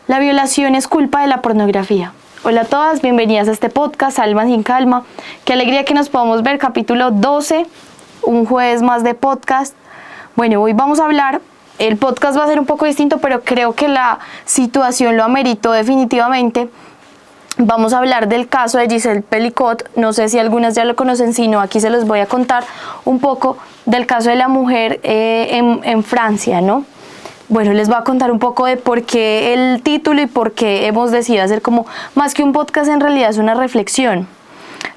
La violación es culpa de la pornografía. Hola a todas, bienvenidas a este podcast, Almas sin Calma. Qué alegría que nos podamos ver, capítulo 12, un jueves más de podcast. Bueno, hoy vamos a hablar, el podcast va a ser un poco distinto, pero creo que la situación lo ameritó definitivamente. Vamos a hablar del caso de Giselle Pelicot. No sé si algunas ya lo conocen, si no, aquí se los voy a contar un poco del caso de la mujer en Francia, ¿no? Bueno, les voy a contar un poco de por qué el título y por qué hemos decidido hacer como más que un podcast, en realidad es una reflexión.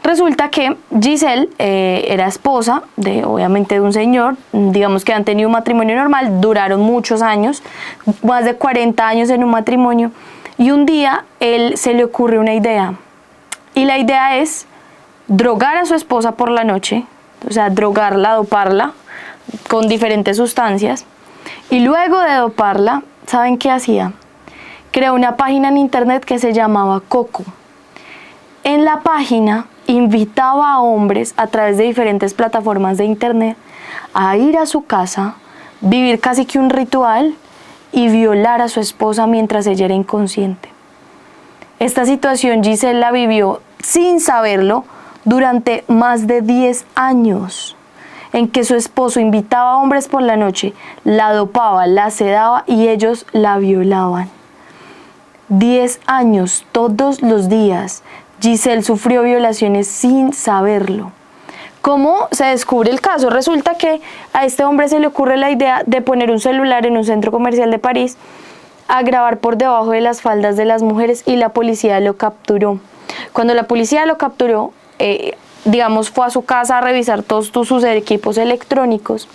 Resulta que Giselle era esposa obviamente de un señor, digamos que han tenido un matrimonio normal, duraron muchos años, más de 40 años en un matrimonio, y un día él se le ocurre una idea, y la idea es drogar a su esposa por la noche, o sea, drogarla, doparla con diferentes sustancias. Y luego de doparla, ¿saben qué hacía? Creó una página en internet que se llamaba Coco. En la página invitaba a hombres a través de diferentes plataformas de internet a ir a su casa, vivir casi que un ritual y violar a su esposa mientras ella era inconsciente. Esta situación Giselle la vivió sin saberlo durante más de 10 años. En que su esposo invitaba a hombres por la noche, la dopaba, la sedaba y ellos la violaban. 10 años, todos los días, Giselle sufrió violaciones sin saberlo. ¿Cómo se descubre el caso? Resulta que a este hombre se le ocurre la idea de poner un celular en un centro comercial de París a grabar por debajo de las faldas de las mujeres y la policía lo capturó. Cuando la policía lo capturó, fue a su casa a revisar todos sus equipos electrónicos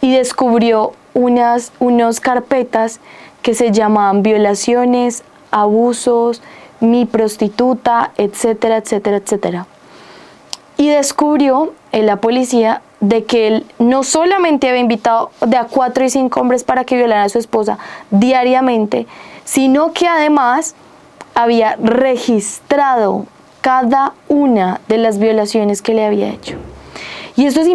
y descubrió unas carpetas que se llamaban violaciones, abusos, mi prostituta, etcétera, etcétera, etcétera. Y descubrió la policía de que él no solamente había invitado de a 4 y 5 hombres para que violaran a su esposa diariamente, sino que además había registrado cada una de las violaciones que le había hecho. Y esto es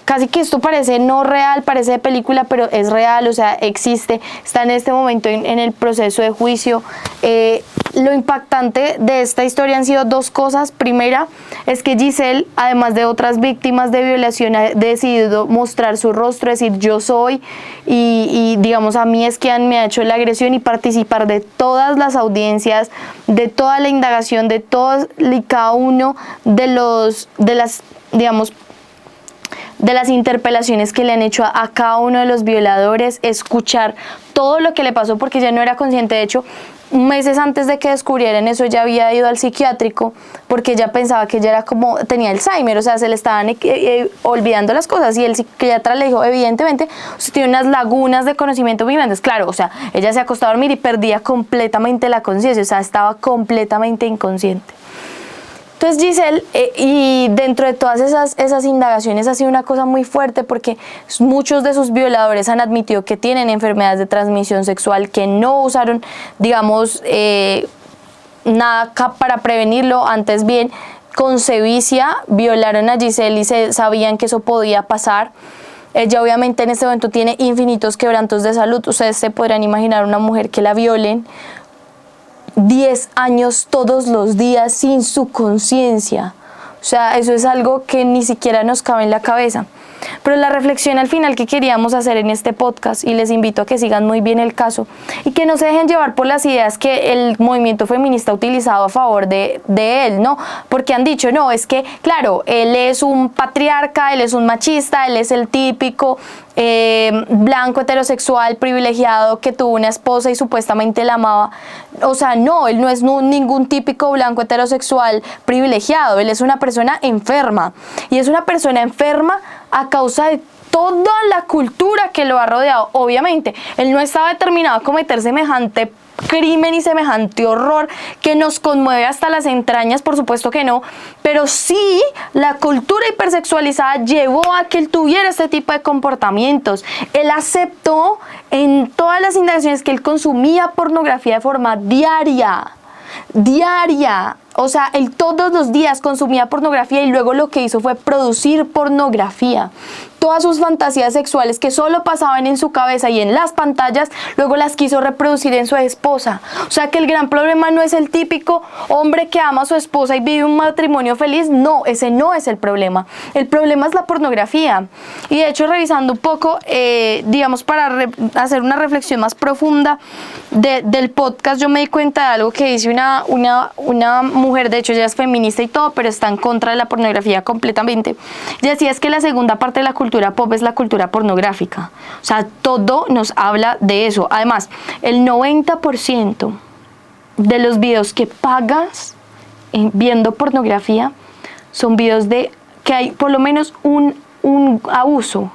casi que esto parece no real, parece de película, pero es real, existe, está en este momento en el proceso de juicio. Lo impactante de esta historia han sido 2 cosas. Primera, es que Giselle, además de otras víctimas de violación, ha decidido mostrar su rostro, decir yo soy, y a mí es quien me ha hecho la agresión, y participar de todas las audiencias, de toda la indagación, de todos y cada uno de las interpelaciones que le han hecho a cada uno de los violadores, escuchar todo lo que le pasó, porque ella no era consciente. De hecho, meses antes de que descubrieran eso, ella había ido al psiquiátrico porque ella pensaba que ella tenía Alzheimer, se le estaban olvidando las cosas, y el psiquiatra le dijo, evidentemente, usted tiene unas lagunas de conocimiento muy grandes. Claro, ella se acostó a dormir y perdía completamente la conciencia, estaba completamente inconsciente. Entonces Giselle, y dentro de todas esas indagaciones ha sido una cosa muy fuerte, porque muchos de sus violadores han admitido que tienen enfermedades de transmisión sexual, que no usaron, nada para prevenirlo, antes bien, con sevicia violaron a Giselle y sabían que eso podía pasar. Ella obviamente en este momento tiene infinitos quebrantos de salud. Ustedes se podrán imaginar una mujer que la violen 10 años todos los días sin su conciencia. Eso es algo que ni siquiera nos cabe en la cabeza. Pero la reflexión al final que queríamos hacer en este podcast, y les invito a que sigan muy bien el caso y que no se dejen llevar por las ideas que el movimiento feminista ha utilizado a favor de él, ¿no? Porque han dicho, no, es que, claro, él es un patriarca, él es un machista, él es el típico blanco heterosexual privilegiado que tuvo una esposa y supuestamente la amaba. No, él no es ningún típico blanco heterosexual privilegiado, él es una persona enferma, y es una persona enferma a causa de toda la cultura que lo ha rodeado. Obviamente, él no estaba determinado a cometer semejante crimen y semejante horror que nos conmueve hasta las entrañas, por supuesto que no, pero sí la cultura hipersexualizada llevó a que él tuviera este tipo de comportamientos. Él aceptó en todas las indagaciones que él consumía pornografía de forma diaria. Él todos los días consumía pornografía, y luego lo que hizo fue producir pornografía. todas sus fantasías sexuales que solo pasaban en su cabeza y en las pantallas, luego las quiso reproducir en su esposa. O sea que el gran problema no es el típico hombre que ama a su esposa y vive un matrimonio feliz. No, ese no es el problema. El problema es la pornografía. Y de hecho, revisando un poco, digamos, para hacer una reflexión más profunda del podcast, yo me di cuenta de algo que dice una mujer. De hecho, ella es feminista y todo, pero está en contra de la pornografía completamente. Y decía es que la segunda parte de la cultura pop es la cultura pornográfica. O sea, todo nos habla de eso. Además, el 90% de los videos que pagas viendo pornografía son videos de que hay por lo menos un abuso,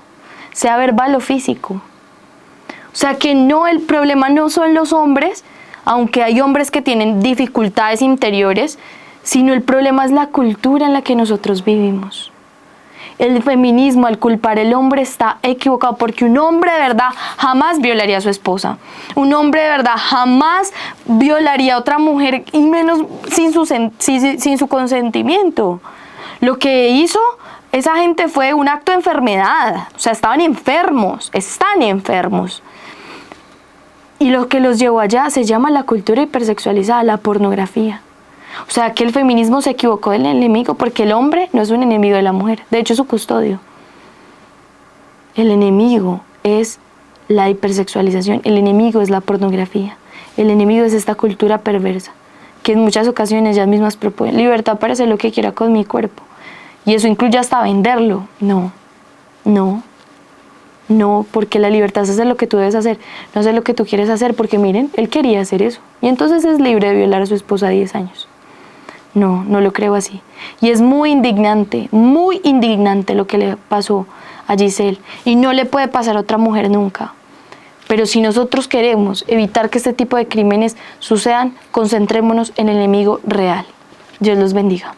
sea verbal o físico. O sea que no, el problema no son los hombres, aunque hay hombres que tienen dificultades interiores, sino el problema es la cultura en la que nosotros vivimos. El feminismo, al culpar al hombre, está equivocado, porque un hombre de verdad jamás violaría a su esposa. Un hombre de verdad jamás violaría a otra mujer, y menos sin su consentimiento. Lo que hizo esa gente fue un acto de enfermedad. O sea, están enfermos. Y lo que los llevó allá se llama la cultura hipersexualizada, la pornografía. O sea, que el feminismo se equivocó del enemigo, porque el hombre no es un enemigo de la mujer, de hecho es su custodio. El enemigo es la hipersexualización, el enemigo es la pornografía, el enemigo es esta cultura perversa, que en muchas ocasiones ellas mismas proponen libertad para hacer lo que quiera con mi cuerpo. Y eso incluye hasta venderlo. No, porque la libertad es hacer lo que tú debes hacer, no hacer lo que tú quieres hacer, porque miren, él quería hacer eso. Y entonces es libre de violar a su esposa a 10 años. No lo creo así. Y es muy indignante lo que le pasó a Giselle. Y no le puede pasar a otra mujer nunca. Pero si nosotros queremos evitar que este tipo de crímenes sucedan, concentrémonos en el enemigo real. Dios los bendiga.